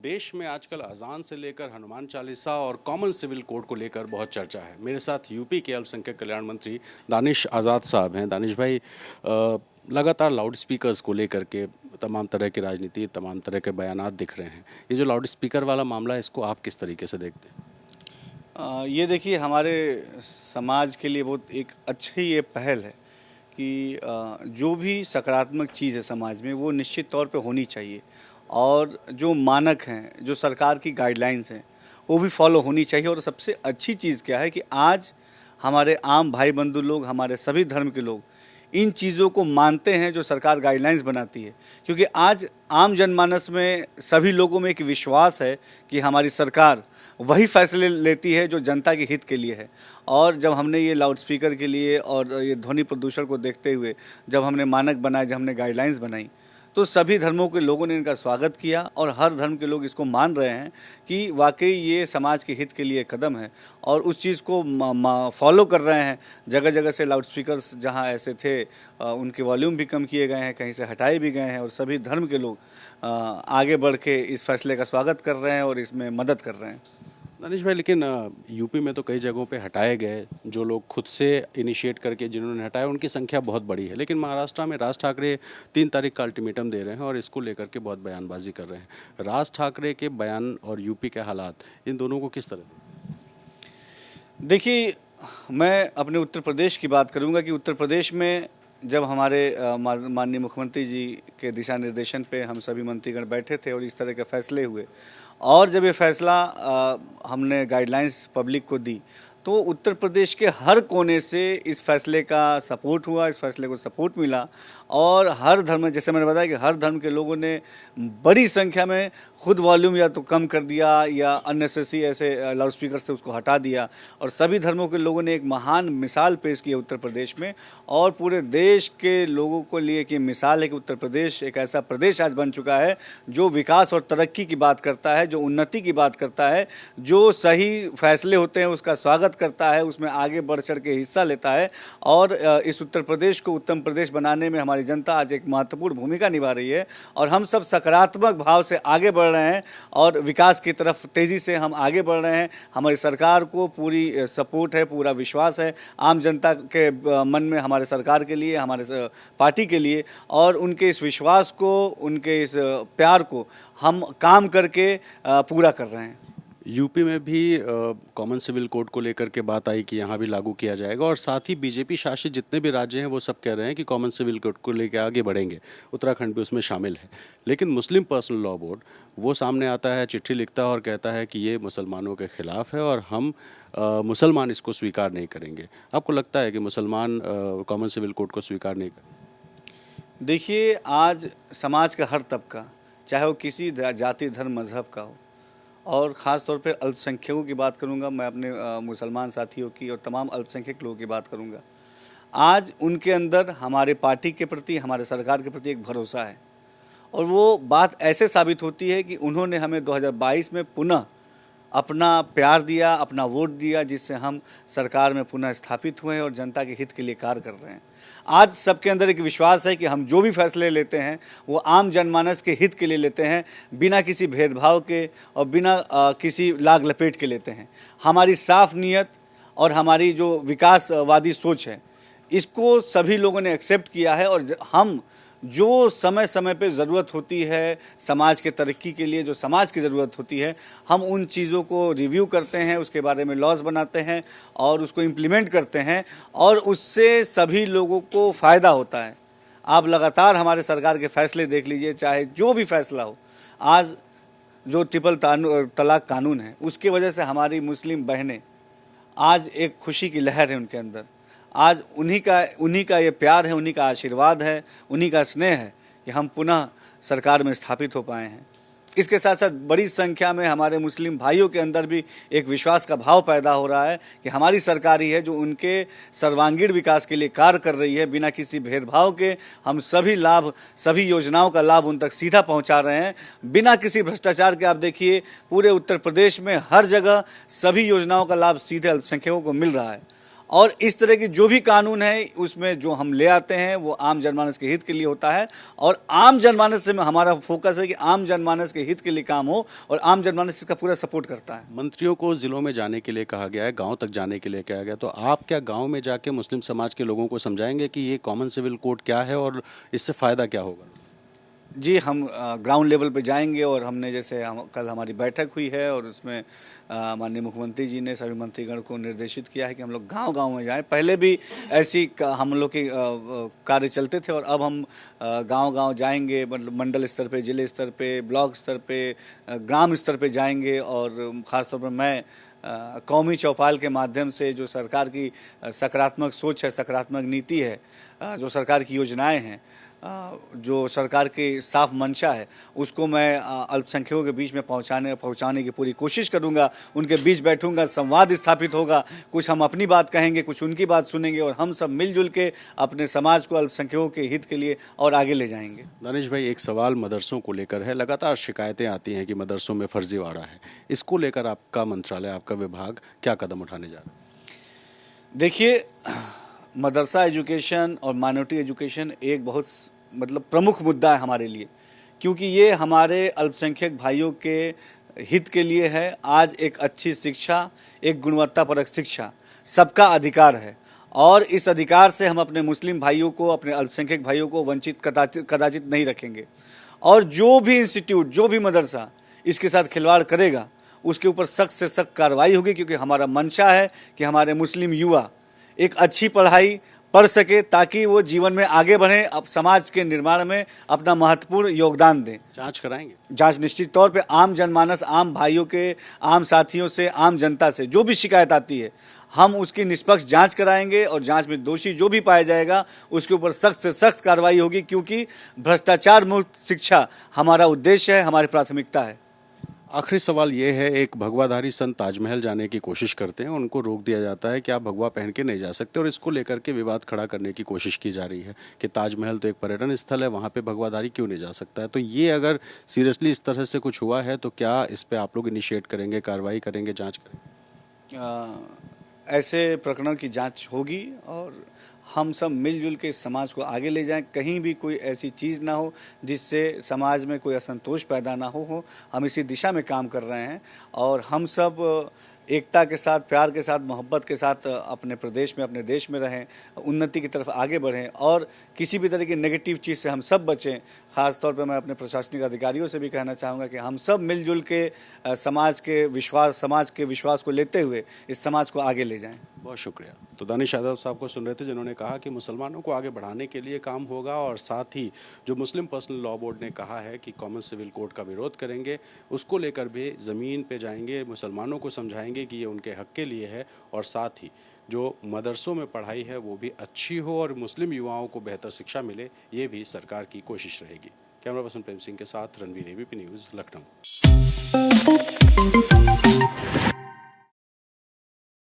देश में आजकल अजान से लेकर हनुमान चालीसा और कॉमन सिविल कोड को लेकर बहुत चर्चा है। मेरे साथ यूपी के अल्पसंख्यक कल्याण मंत्री दानिश आज़ाद साहब हैं। दानिश भाई, लगातार लाउड स्पीकर्स को लेकर के तमाम तरह की राजनीति, तमाम तरह के बयानात दिख रहे हैं। ये जो लाउड स्पीकर वाला मामला है, इसको आप किस तरीके से देखते हैं? ये देखिए, हमारे समाज के लिए बहुत एक अच्छी ये पहल है कि जो भी सकारात्मक चीज़ है समाज में वो निश्चित तौर पे होनी चाहिए, और जो मानक हैं, जो सरकार की गाइडलाइंस हैं, वो भी फॉलो होनी चाहिए। और सबसे अच्छी चीज़ क्या है कि आज हमारे आम भाई बंधु लोग, हमारे सभी धर्म के लोग इन चीज़ों को मानते हैं जो सरकार गाइडलाइंस बनाती है, क्योंकि आज आम जनमानस में सभी लोगों में एक विश्वास है कि हमारी सरकार वही फैसले लेती है जो जनता के हित के लिए है। और जब हमने ये लाउड स्पीकर के लिए और ये ध्वनि प्रदूषण को देखते हुए जब हमने मानक बनाए, जब हमने गाइडलाइंस बनाई, तो सभी धर्मों के लोगों ने इनका स्वागत किया और हर धर्म के लोग इसको मान रहे हैं कि वाकई ये समाज के हित के लिए कदम है, और उस चीज़ को फॉलो कर रहे हैं। जगह जगह से लाउड स्पीकर्स जहां ऐसे थे उनके वॉल्यूम भी कम किए गए हैं, कहीं से हटाए भी गए हैं, और सभी धर्म के लोग आगे बढ़ के इस फैसले का स्वागत कर रहे हैं और इसमें मदद कर रहे हैं। दानिश भाई, लेकिन यूपी में तो कई जगहों पे हटाए गए। जो लोग खुद से इनिशिएट करके जिन्होंने हटाया, उनकी संख्या बहुत बड़ी है। लेकिन महाराष्ट्र में राज ठाकरे 3 तारीख का अल्टीमेटम दे रहे हैं और इसको लेकर के बहुत बयानबाजी कर रहे हैं। राज ठाकरे के बयान और यूपी के हालात, इन दोनों को किस तरह? देखिए, मैं अपने उत्तर प्रदेश की बात करूंगा कि उत्तर प्रदेश में जब हमारे माननीय मुख्यमंत्री जी के दिशा निर्देशन पे हम सभी मंत्रीगण बैठे थे और इस तरह के फैसले हुए, और जब ये फैसला हमने गाइडलाइंस पब्लिक को दी, तो उत्तर प्रदेश के हर कोने से इस फैसले का सपोर्ट हुआ, इस फैसले को सपोर्ट मिला। और हर धर्म, जैसे मैंने बताया कि हर धर्म के लोगों ने बड़ी संख्या में खुद वॉल्यूम या तो कम कर दिया या अननेसेसरी ऐसे लाउड स्पीकर से उसको हटा दिया, और सभी धर्मों के लोगों ने एक महान मिसाल पेश की है उत्तर प्रदेश में, और पूरे देश के लोगों को लिए कि मिसाल है कि उत्तर प्रदेश एक ऐसा प्रदेश आज बन चुका है जो विकास और तरक्की की बात करता है, जो उन्नति की बात करता है, जो सही फैसले होते हैं उसका स्वागत करता है, उसमें आगे बढ़ चढ़ के हिस्सा लेता है। और इस उत्तर प्रदेश को उत्तम प्रदेश बनाने में हमारी जनता आज एक महत्वपूर्ण भूमिका निभा रही है, और हम सब सकारात्मक भाव से आगे बढ़ रहे हैं और विकास की तरफ तेज़ी से हम आगे बढ़ रहे हैं। हमारी सरकार को पूरी सपोर्ट है, पूरा विश्वास है आम जनता के मन में हमारे सरकार के लिए, हमारे पार्टी के लिए, और उनके इस विश्वास को, उनके इस प्यार को हम काम करके पूरा कर रहे हैं। यूपी में भी कॉमन सिविल कोड को लेकर के बात आई कि यहाँ भी लागू किया जाएगा, और साथ ही बीजेपी शासित जितने भी राज्य हैं वो सब कह रहे हैं कि कॉमन सिविल कोड को लेकर आगे बढ़ेंगे। उत्तराखंड भी उसमें शामिल है। लेकिन मुस्लिम पर्सनल लॉ बोर्ड वो सामने आता है, चिट्ठी लिखता है और कहता है कि ये मुसलमानों के ख़िलाफ़ है और हम मुसलमान इसको स्वीकार नहीं करेंगे। आपको लगता है कि मुसलमान कॉमन सिविल कोड को स्वीकार नहीं करेंगे? देखिए, आज समाज का हर तबका, चाहे वो किसी जाति, धर्म, मज़हब का हो, और ख़ास तौर पे अल्पसंख्यकों की बात करूँगा मैं, अपने मुसलमान साथियों की और तमाम अल्पसंख्यक लोगों की बात करूँगा। आज उनके अंदर हमारे पार्टी के प्रति, हमारे सरकार के प्रति एक भरोसा है, और वो बात ऐसे साबित होती है कि उन्होंने हमें 2022 में पुनः अपना प्यार दिया, अपना वोट दिया, जिससे हम सरकार में पुनः स्थापित हुए हैं और जनता के हित के लिए कार्य कर रहे हैं। आज सबके अंदर एक विश्वास है कि हम जो भी फैसले लेते हैं वो आम जनमानस के हित के लिए लेते हैं, बिना किसी भेदभाव के और बिना किसी लाग लपेट के लेते हैं। हमारी साफ नीयत और हमारी जो विकासवादी सोच है, इसको सभी लोगों ने एक्सेप्ट किया है, और हम जो समय समय पे ज़रूरत होती है समाज के तरक्की के लिए, जो समाज की ज़रूरत होती है, हम उन चीज़ों को रिव्यू करते हैं, उसके बारे में लॉज बनाते हैं और उसको इम्प्लीमेंट करते हैं, और उससे सभी लोगों को फ़ायदा होता है। आप लगातार हमारे सरकार के फैसले देख लीजिए, चाहे जो भी फैसला हो। आज जो ट्रिपल तलाक कानून है, उसकी वजह से हमारी मुस्लिम बहनें आज एक खुशी की लहर है उनके अंदर। आज उन्हीं का ये प्यार है, उन्हीं का आशीर्वाद है, उन्हीं का स्नेह है कि हम पुनः सरकार में स्थापित हो पाए हैं। इसके साथ साथ बड़ी संख्या में हमारे मुस्लिम भाइयों के अंदर भी एक विश्वास का भाव पैदा हो रहा है कि हमारी सरकार ही है जो उनके सर्वांगीण विकास के लिए कार्य कर रही है। बिना किसी भेदभाव के हम सभी योजनाओं का लाभ उन तक सीधा पहुंचा रहे हैं, बिना किसी भ्रष्टाचार के। आप देखिए, पूरे उत्तर प्रदेश में हर जगह सभी योजनाओं का लाभ सीधे अल्पसंख्यकों को मिल रहा है, और इस तरह की जो भी कानून है उसमें जो हम ले आते हैं वो आम जनमानस के हित के लिए होता है, और आम जनमानस से हमारा फोकस है कि आम जनमानस के हित के लिए काम हो, और आम जनमानस इसका पूरा सपोर्ट करता है। मंत्रियों को जिलों में जाने के लिए कहा गया है, गांव तक जाने के लिए कहा गया, तो आप क्या गांव में जाके मुस्लिम समाज के लोगों को समझाएंगे कि ये कॉमन सिविल कोड क्या है और इससे फ़ायदा क्या होगा? जी, हम ग्राउंड लेवल पे जाएंगे, और हमने जैसे कल हमारी बैठक हुई है और उसमें माननीय मुख्यमंत्री जी ने सभी मंत्रीगण को निर्देशित किया है कि हम लोग गांव-गांव में जाएं। पहले भी ऐसी हम लोग के कार्य चलते थे, और अब हम गांव-गांव जाएंगे, मतलब मंडल स्तर पे, जिले स्तर पे, ब्लॉक स्तर पे, ग्राम स्तर पे जाएंगे। और ख़ासतौर पर मैं कौमी चौपाल के माध्यम से जो सरकार की सकारात्मक सोच है, सकारात्मक नीति है, जो सरकार की योजनाएं हैं, जो सरकार की साफ मंशा है, उसको मैं अल्पसंख्यकों के बीच में पहुंचाने की पूरी कोशिश करूंगा। उनके बीच बैठूंगा, संवाद स्थापित होगा, कुछ हम अपनी बात कहेंगे, कुछ उनकी बात सुनेंगे, और हम सब मिलजुल के अपने समाज को अल्पसंख्यकों के हित के लिए और आगे ले जाएंगे। दानिश भाई, एक सवाल मदरसों को लेकर है। लगातार शिकायतें आती हैं कि मदरसों में फर्जीवाड़ा है। इसको लेकर आपका मंत्रालय, आपका विभाग क्या कदम उठाने जा रहा है? देखिए, मदरसा एजुकेशन और माइनॉरिटी एजुकेशन एक बहुत मतलब प्रमुख मुद्दा है हमारे लिए, क्योंकि ये हमारे अल्पसंख्यक भाइयों के हित के लिए है। आज एक अच्छी शिक्षा, एक गुणवत्तापरक शिक्षा सबका अधिकार है, और इस अधिकार से हम अपने मुस्लिम भाइयों को, अपने अल्पसंख्यक भाइयों को वंचित कदाचित नहीं रखेंगे। और जो भी इंस्टीट्यूट, जो भी मदरसा इसके साथ खिलवाड़ करेगा, उसके ऊपर सख्त से सख्त कार्रवाई होगी, क्योंकि हमारा मंशा है कि हमारे मुस्लिम युवा एक अच्छी पढ़ाई पढ़ सके, ताकि वो जीवन में आगे बढ़ें, अब समाज के निर्माण में अपना महत्वपूर्ण योगदान दें। जांच कराएंगे? जांच निश्चित तौर पे आम जनमानस, आम भाइयों के, आम साथियों से, आम जनता से जो भी शिकायत आती है, हम उसकी निष्पक्ष जांच कराएंगे, और जांच में दोषी जो भी पाया जाएगा उसके ऊपर सख्त से सख्त कार्रवाई होगी, क्योंकि भ्रष्टाचार मुक्त शिक्षा हमारा उद्देश्य है, हमारी प्राथमिकता है। आखिरी सवाल ये है, एक भगवाधारी संत ताजमहल जाने की कोशिश करते हैं, उनको रोक दिया जाता है कि आप भगवा पहन के नहीं जा सकते, और इसको लेकर के विवाद खड़ा करने की कोशिश की जा रही है कि ताजमहल तो एक पर्यटन स्थल है, वहाँ पे भगवाधारी क्यों नहीं जा सकता है। तो ये अगर सीरियसली इस तरह से कुछ हुआ है तो क्या इस पे आप लोग इनिशिएट करेंगे, कार्रवाई करेंगे, जाँच करेंगे? ऐसे प्रकरणों की जांच होगी, और हम सब मिलजुल के समाज को आगे ले जाएं। कहीं भी कोई ऐसी चीज़ ना हो जिससे समाज में कोई असंतोष पैदा ना हो। हम इसी दिशा में काम कर रहे हैं, और हम सब एकता के साथ, प्यार के साथ, मोहब्बत के साथ अपने प्रदेश में, अपने देश में रहें, उन्नति की तरफ आगे बढ़ें, और किसी भी तरह की नेगेटिव चीज़ से हम सब बचें। ख़ास तौर पे मैं अपने प्रशासनिक अधिकारियों से भी कहना चाहूँगा कि हम सब मिलजुल के समाज के विश्वास को लेते हुए इस समाज को आगे ले जाएं। बहुत शुक्रिया। तो दानिश आज़ाद साहब को सुन रहे थे, जिन्होंने कहा कि मुसलमानों को आगे बढ़ाने के लिए काम होगा, और साथ ही जो मुस्लिम पर्सनल लॉ बोर्ड ने कहा है कि कॉमन सिविल कोड का विरोध करेंगे, उसको लेकर भी ज़मीन पे जाएंगे, मुसलमानों को समझाएंगे कि ये उनके हक के लिए है, और साथ ही जो मदरसों में पढ़ाई है वो भी अच्छी हो और मुस्लिम युवाओं को बेहतर शिक्षा मिले, ये भी सरकार की कोशिश रहेगी। कैमरा पर्सन प्रेम सिंह के साथ रणवीर, ABP न्यूज़, लखनऊ।